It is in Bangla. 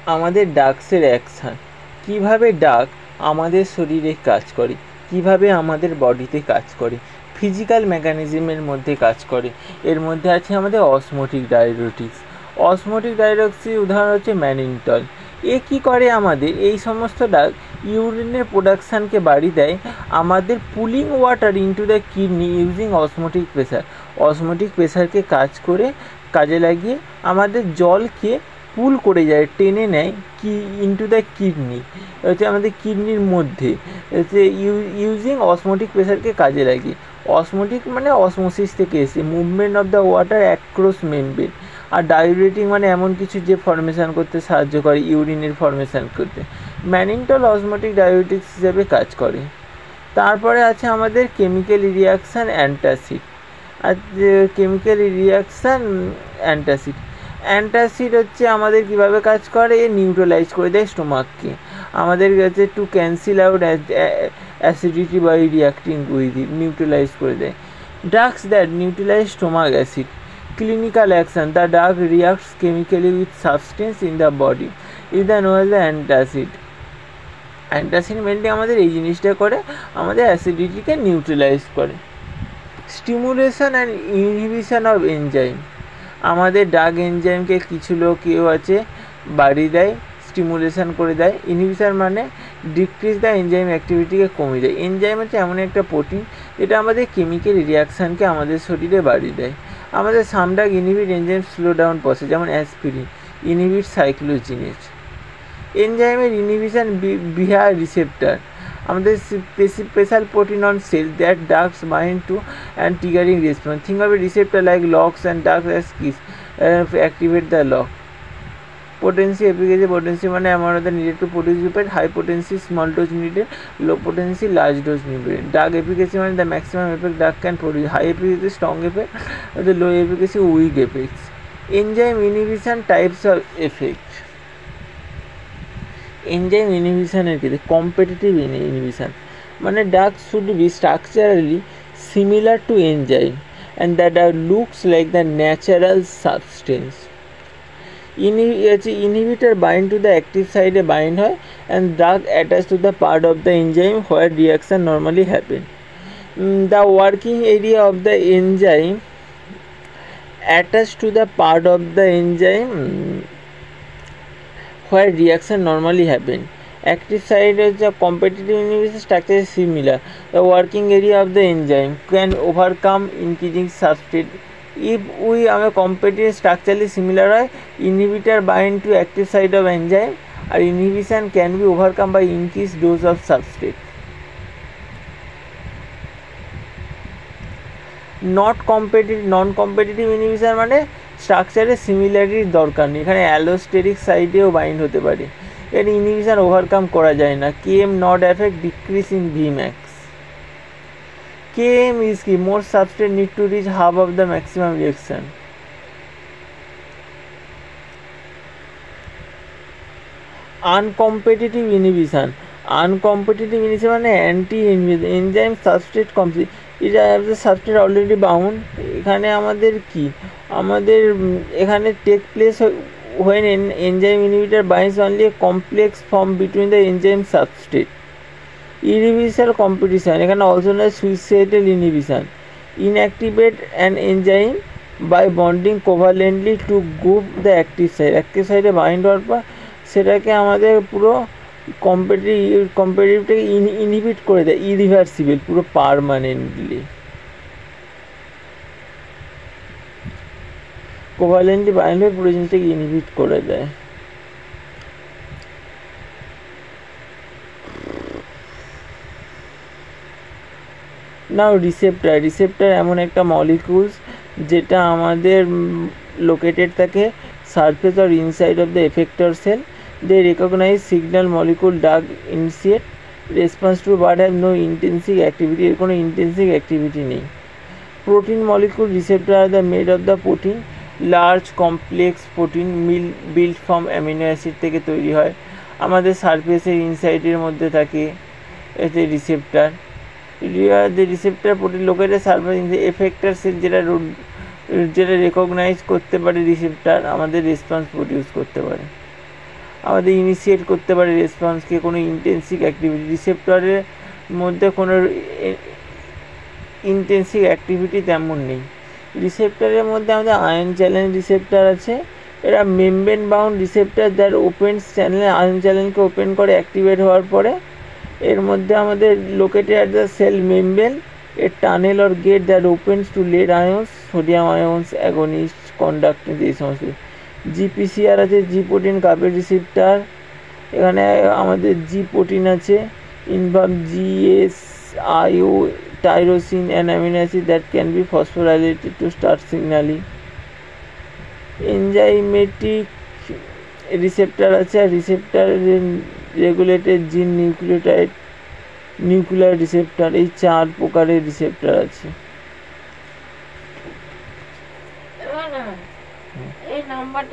আমাদের ডাগসের অ্যাকশান, কীভাবে ডাগ আমাদের শরীরে কাজ করে, কিভাবে আমাদের বডিতে কাজ করে, ফিজিক্যাল মেকানিজমের মধ্যে কাজ করে। এর মধ্যে আছে আমাদের অসমোটিক ডায়োরেটিক্স। অসমোটিক ডায়োরেটিক্সের উদাহরণ হচ্ছে ম্যানিনটল। এ কী করে, আমাদের এই সমস্ত ডাগ ইউরিনের প্রোডাকশানকে বাড়িয়ে দেয়, আমাদের pulling water into the kidney using osmotic pressure. Osmotic প্রেসারকে কাজে লাগিয়ে আমাদের জলকে পুল করে যায়, টেনে নেয় ইনটু দ্য কিডনি, হচ্ছে আমাদের কিডনির মধ্যে, হচ্ছে ইউজিং অসমোটিক প্রেসারকে কাজে লাগিয়ে। অসমোটিক মানে অসমোসিস থেকে এসে movement of the water across membrane. আর ডায়োরেটিক মানে এমন কিছু যে ফর্মেশন করতে সাহায্য করে, ইউরিনের ফর্মেশন করতে। ম্যানিনটল অসমোটিক ডায়োরেটিক্স হিসেবে কাজ করে। তারপরে আছে আমাদের কেমিক্যাল রিয়াকশান অ্যান্টাসিড। আর কেমিক্যাল রিয়াকশান অ্যান্টাসিড হচ্ছে আমাদের কীভাবে কাজ করে, নিউট্রালাইজ করে দেয় স্টোমাককে, আমাদের কাছে to cancel out acidity by reacting with it, neutralize করে দেয়। Drugs that neutralize stomach acid. Clinical action, the drug reacts chemically with substance in the body is the known as the antacid. Antacid mainly আমাদের এই জিনিসটা করে, আমাদের অ্যাসিডিটিকে নিউট্রালাইজ করে। Stimulation and inhibition of enzyme. আমাদের ড্রাগ এনজাইমকে কিছু লোক কেউ আছে বাড়িয়ে দেয়, স্টিমুলেশন করে দেয়। ইনহিবিশন মানে ডিক্রিজ দ্য এনজাইম অ্যাক্টিভিটিকে কমিয়ে দেয়। এনজাইম হচ্ছে এমন একটা প্রোটিন যেটা আমাদের কেমিক্যাল রিয়াকশানকে আমাদের শরীরে বাড়িয়ে দেয়। আমাদের some drug inhibit enzyme slow down process, যেমন অ্যাসপিরিন ইনহিবিট সাইক্লোজিনেজ। এনজাইমের ইনহিবিশন ভিয়া রিসেপ্টার, আমাদের special protein on cells that drugs bind to and triggering response. Think of a receptor like locks and drugs as keys activate the lock. Potency efficacy, potency মানে amount of the needed to produce lipid, high potency small dose needed, low potency large dose needed. Drug efficacy মানে the maximum effect drug can produce, high efficacy strong effect, the low efficacy weak effects. Enzyme inhibition types of effect. Enzyme ইনহিবিশনের ক্ষেত্রে কম্পিটিটিভ ইনহিবিশন মানে drug should be structurally similar to enzyme and that are looks like the natural substance. Inhibitor bind to the active সাইডে বাইন্ড হয় and drug attach to the part of the enzyme where reaction normally happen. The working area of the enzyme attach to the part of the enzyme where reaction normally happen. Active site is the competitive inhibition structure is similar. The working area of the enzyme can overcome increasing substrate. If we have a competitive structurally similar inhibitor bind to active site of enzyme, or inhibition can be overcome by increased dose of substrate. Non-competitive inhibition মানে স্ট্রাকচারে সিমিলারিটির দরকার নেই, এখানে অ্যালোস্টেরিক সাইডেও বাইন্ড হতে পারে, এর ইনহিবিশন ওভারকাম করা যায় না। Km not effect decrease in V max. Km is কি more substrate need to reach half of the maximum reaction. Uncompetitive inhibition মানে অ্যান্টি এনজাইম সাবস্ট্রেট কমপ্লিট, এটা সাবস্ট্রেট অলরেডি বাউন্ড। এখানে আমাদের কি এখানে take place when enzyme inhibitor binds only a complex form between the enzyme substrate. Inhibition competition, এখানে also known as suicidal inhibition. Inactivate an enzyme by bonding covalently to group the active site. Active site A bind হওয়ার পর সেটাকে আমাদের পুরো কম্পিটিটিভটাকে ইনহিবিট করে দেয়, ইরিভার্সিবল, পুরো পারমানেন্টলি। কোভালেন্টলি বাইন্ড হয়ে পুরো জিনিসটাকে ইনহিবিট করে দেয়। নাও রিসেপ্টার এমন একটা মলিকিউলস যেটা আমাদের লোকেটেড থাকে surface or inside of the effector cell. They recognise signal molecule drug initiate response to but have no intensive activity, এর কোনো ইন্টেন্সিভ অ্যাক্টিভিটি নেই। Protein molecule receptor are the made of the protein, large complex protein build from amino acid থেকে তৈরি হয়, আমাদের সারফেসের ইনসাইডের মধ্যে থাকে এতে receptor. Receptor protein located surface effector cell যেটা রেকগনাইজ করতে পারে রিসেপ্টার, আমাদের রেসপন্স প্রডিউস করতে পারে। আমাদের ইনিশিয়েট করতে পারে রেসপন্সকে, কোনো ইন্টেন্সিভ অ্যাক্টিভিটি। রিসেপ্টরের মধ্যে কোনো ইন্টেন্সিভ অ্যাক্টিভিটি তেমন নেই। রিসেপ্টরের মধ্যে আমাদের আয়ন চ্যানেল রিসেপ্টর আছে, এরা মেমব্রেন বাউন্ড রিসেপ্টর যার ওপেন্স চ্যানেলে আয়ন চ্যানেলকে ওপেন করে অ্যাক্টিভেট হওয়ার পরে এর মধ্যে আমাদের located at the cell membrane a tunnel or gate that opens to led ions, sodium ions, agonist, conductance, এই সমস্ত। জিপিসিআর আছে, জি প্রোটিন কার্পেট রিসেপ্টার, এখানে আমাদের জি প্রোটিন আছে, involve GSIO tyrosine and amino acid that can be phosphorylated to start signaling. Enzymatic receptor আছে, আর রিসেপ্টার রেগুলেটেড জিন নিউক্লিওটাইড নিউক্লিয়ার রিসেপ্টার, এই 4 প্রকারের রিসেপ্টার আছে। এই নাম্বারটা